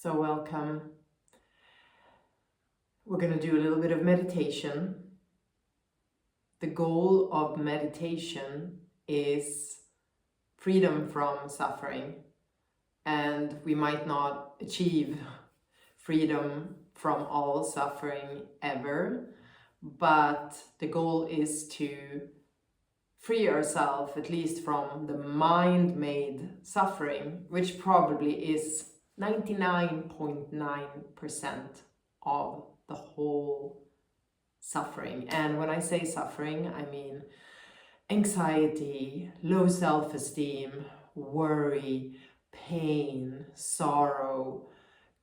So welcome. We're going to do a little bit of meditation. The goal of meditation is freedom from suffering, and we might not achieve freedom from all suffering ever, but the goal is to free ourselves at least from the mind-made suffering, which probably is 99.9% of the whole suffering. And when I say suffering, I mean anxiety, low self-esteem, worry, pain, sorrow,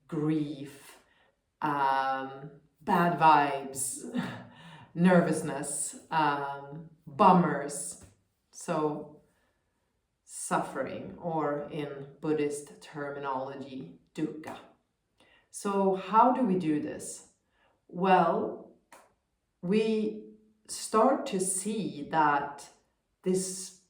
grief, bad vibes, nervousness, bummers. So suffering, or in Buddhist terminology, dukkha. So how do we do this? Well, we start to see that these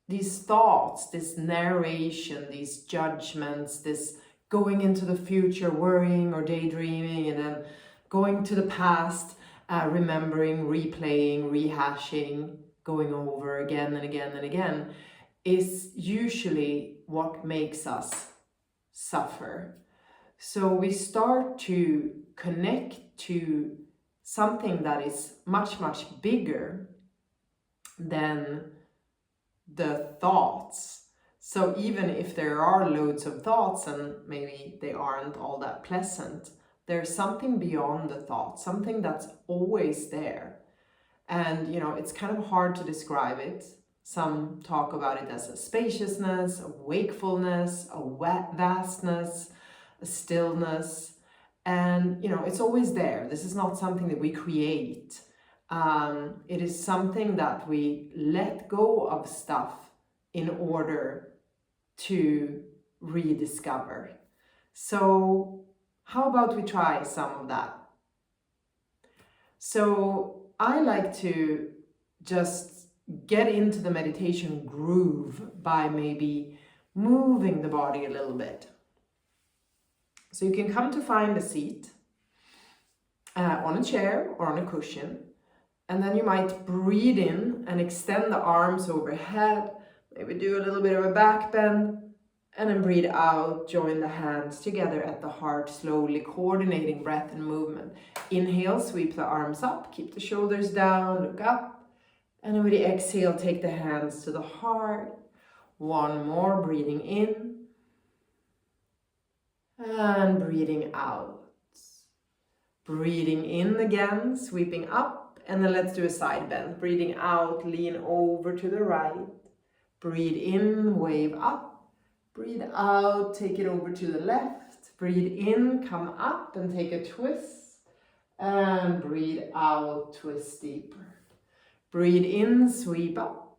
thoughts, this narration, these judgments, this going into the future, worrying or daydreaming, and then going to the past, remembering, replaying, rehashing, going over again and again and again, is usually what makes us suffer. So we start to connect to something that is much, much bigger than the thoughts. So even if there are loads of thoughts and maybe they aren't all that pleasant, there's something beyond the thought, something that's always there. And it's kind of hard to describe it. Some talk about it as a spaciousness, a wakefulness, a vastness, a stillness. And it's always there. This is not something that we create. It is something that we let go of stuff in order to rediscover. So how about we try some of that? So I like to just get into the meditation groove by maybe moving the body a little bit. So you can come to find a seat on a chair or on a cushion, and then you might breathe in and extend the arms overhead, maybe do a little bit of a back bend, and then breathe out, join the hands together at the heart, slowly coordinating breath and movement. Inhale, sweep the arms up, keep the shoulders down, look up, and then with the exhale, take the hands to the heart. One more, breathing in, and breathing out. Breathing in again, sweeping up, and then let's do a side bend. Breathing out, lean over to the right. Breathe in, wave up. Breathe out, take it over to the left. Breathe in, come up and take a twist. And breathe out, twist deeper. Breathe in, sweep up.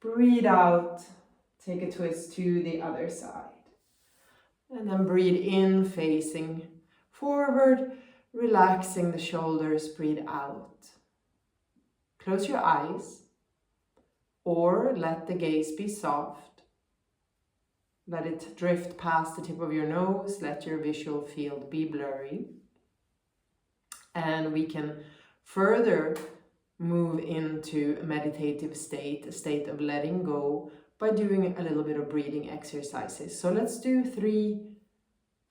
Breathe out, take a twist to the other side. And then breathe in, facing forward, relaxing the shoulders, breathe out. Close your eyes or let the gaze be soft. Let it drift past the tip of your nose, let your visual field be blurry. And we can further move into a meditative state, a state of letting go, by doing a little bit of breathing exercises. So let's do 3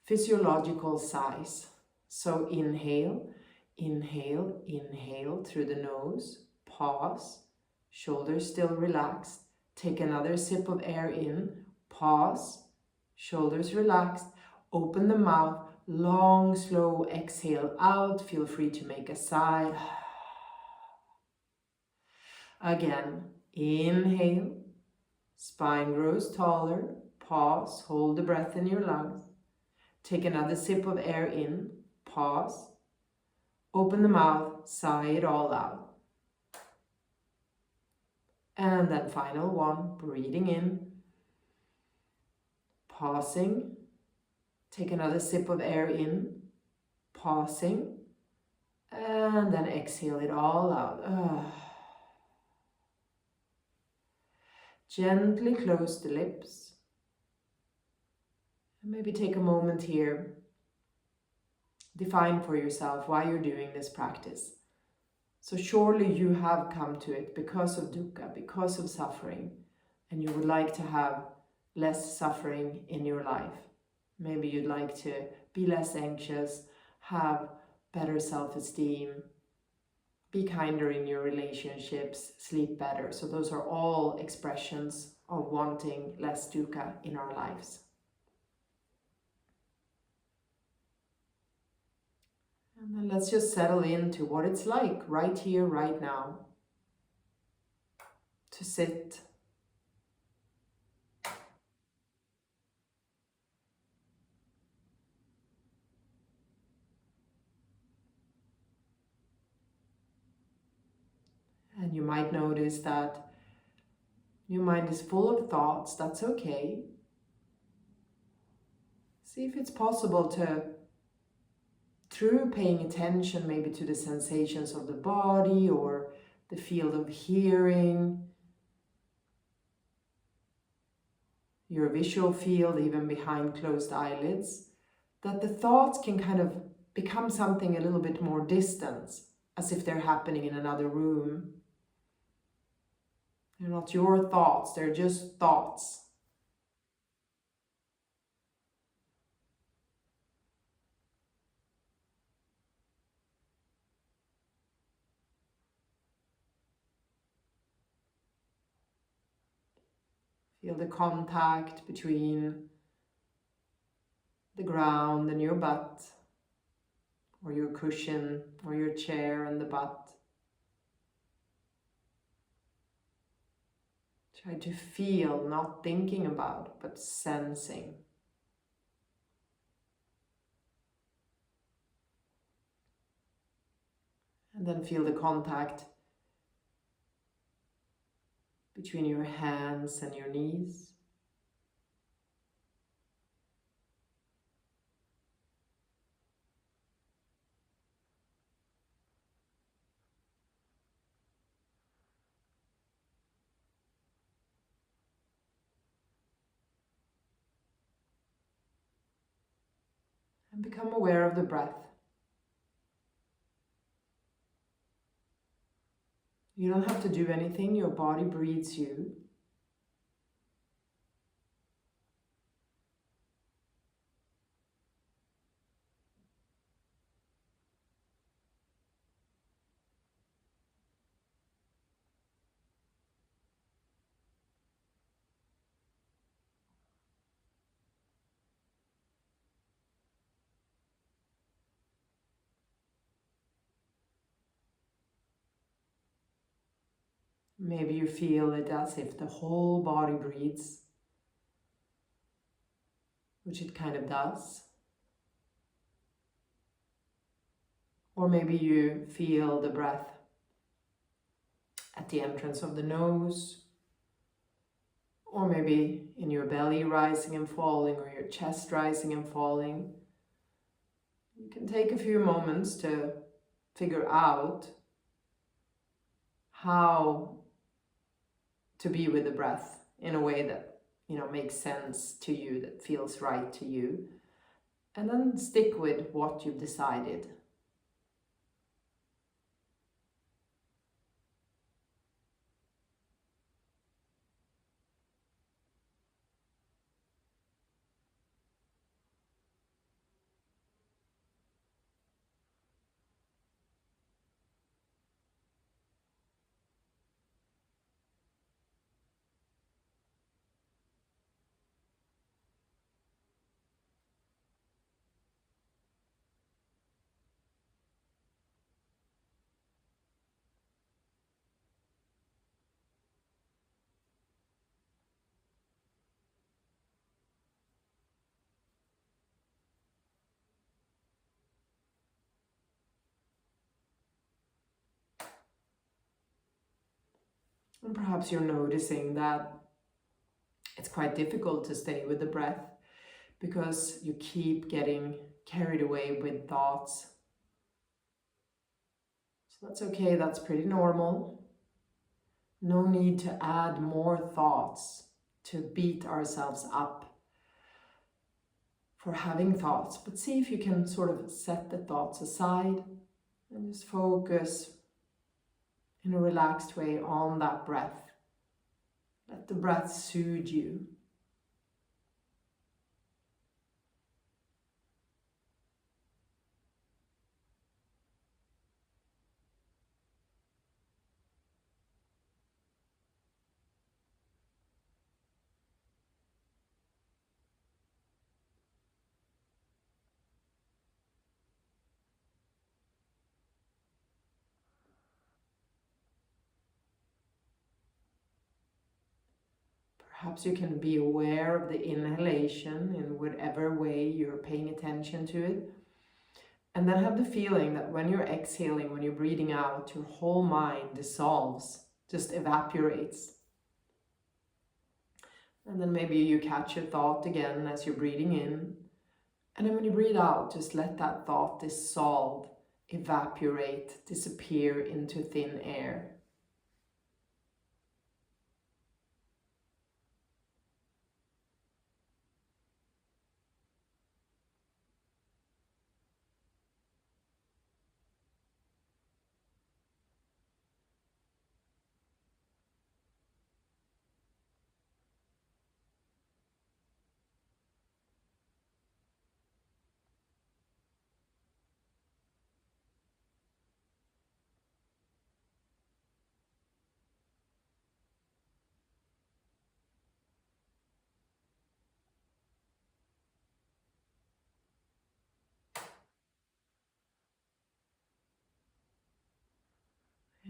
physiological sighs. So inhale, inhale, inhale through the nose, pause, shoulders still relaxed. Take another sip of air in, pause, shoulders relaxed, open the mouth, long, slow exhale out. Feel free to make a sigh. Again, inhale, spine grows taller, pause, hold the breath in your lungs. Take another sip of air in, pause, open the mouth, sigh it all out. And then final one, breathing in, pausing, take another sip of air in, pausing, and then exhale it all out. Gently close the lips And maybe take a moment here, define for yourself why you're doing this practice. So surely you have come to it because of dukkha, because of suffering, and you would like to have less suffering in your life. Maybe you'd like to be less anxious, have better self-esteem, be kinder in your relationships, sleep better. So those are all expressions of wanting less dukkha in our lives. And then let's just settle into what it's like right here, right now, to sit. And you might notice that your mind is full of thoughts. That's okay. See if it's possible to, through paying attention maybe to the sensations of the body or the field of hearing, your visual field, even behind closed eyelids, that the thoughts can kind of become something a little bit more distant, as if they're happening in another room. They're not your thoughts, they're just thoughts. Feel the contact between the ground and your butt, or your cushion, or your chair and the butt. Try to feel, not thinking about, but sensing. And then feel the contact between your hands and your knees. And become aware of the breath. You don't have to do anything, your body breathes you. Maybe you feel it as if the whole body breathes, which it kind of does. Or maybe you feel the breath at the entrance of the nose, or maybe in your belly rising and falling, or your chest rising and falling. You can take a few moments to figure out how to be with the breath in a way that, makes sense to you, that feels right to you. And then stick with what you've decided. And perhaps you're noticing that it's quite difficult to stay with the breath because you keep getting carried away with thoughts. So that's okay, that's pretty normal. No need to add more thoughts to beat ourselves up for having thoughts, but see if you can sort of set the thoughts aside and just focus in a relaxed way on that breath. Let the breath soothe you. Perhaps you can be aware of the inhalation in whatever way you're paying attention to it. And then have the feeling that when you're exhaling, when you're breathing out, your whole mind dissolves, just evaporates. And then maybe you catch your thought again as you're breathing in. And then when you breathe out, just let that thought dissolve, evaporate, disappear into thin air.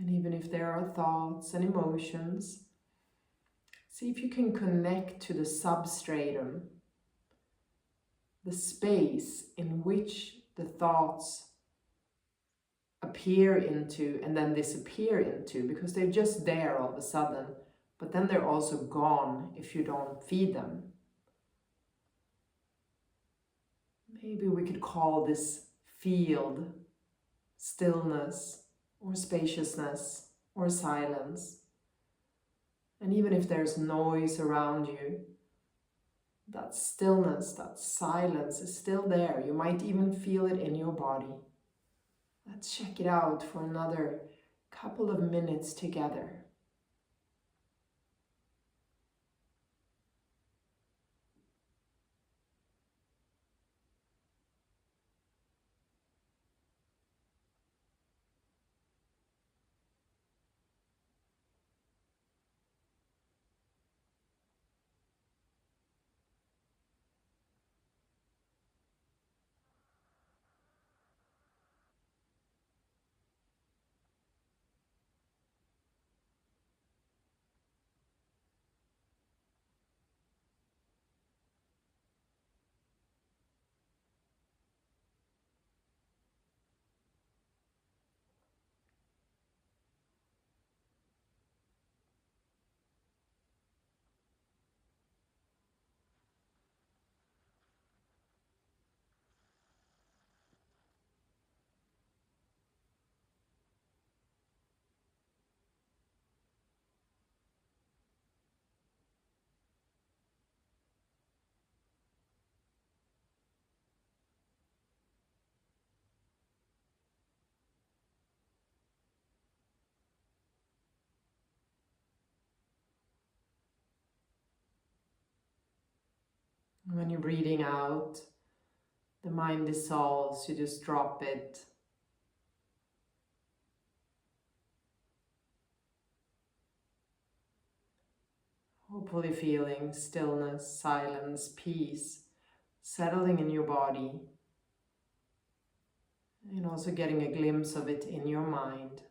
And even if there are thoughts and emotions, see if you can connect to the substratum, the space in which the thoughts appear into and then disappear into, because they're just there all of a sudden, but then they're also gone if you don't feed them. Maybe we could call this field stillness or spaciousness or silence. And even if there's noise around you, that stillness, that silence is still there. You might even feel it in your body. Let's check it out for another couple of minutes together. When you're breathing out, the mind dissolves, you just drop it. Hopefully feeling stillness, silence, peace, settling in your body, and also getting a glimpse of it in your mind.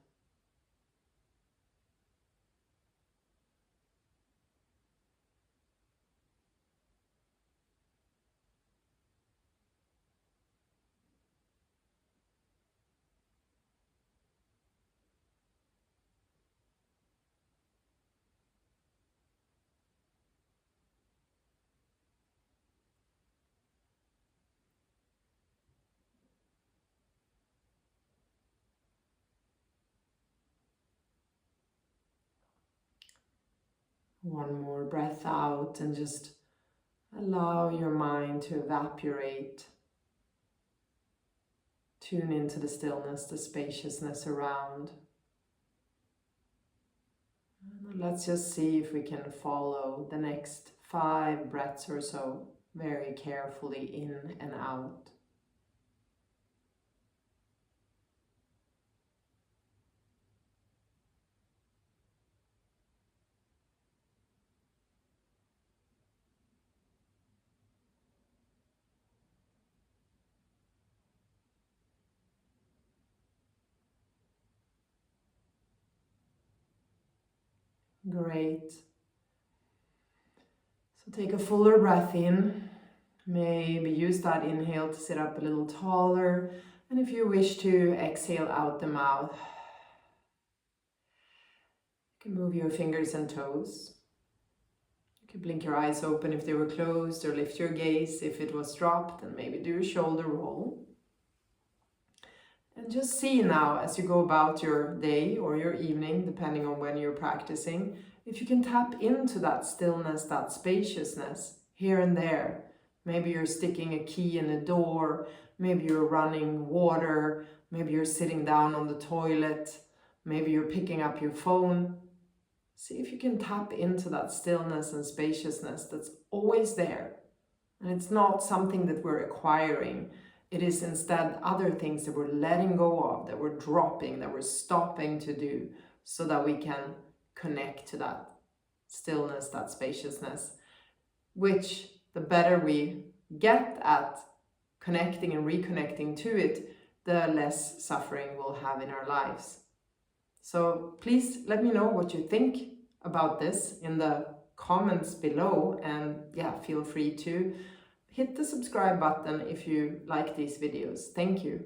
One more breath out and just Allow your mind to evaporate. Tune into the stillness, the spaciousness around. And let's just see if we can follow the next 5 breaths or so very carefully in and out. Great. So take a fuller breath in. Maybe use that inhale to sit up a little taller. And if you wish to exhale out the mouth, you can move your fingers and toes. You can blink your eyes open if they were closed, or lift your gaze if it was dropped, and maybe do a shoulder roll. And just see now as you go about your day or your evening, depending on when you're practicing, if you can tap into that stillness, that spaciousness here and there. Maybe you're sticking a key in a door, maybe you're running water, maybe you're sitting down on the toilet, maybe you're picking up your phone. See if you can tap into that stillness and spaciousness that's always there. And it's not something that we're acquiring. It is instead other things that we're letting go of, that we're dropping, that we're stopping to do, so that we can connect to that stillness, that spaciousness, which the better we get at connecting and reconnecting to it, the less suffering we'll have in our lives. So please let me know what you think about this in the comments below, and yeah, feel free to hit the subscribe button if you like these videos. Thank you.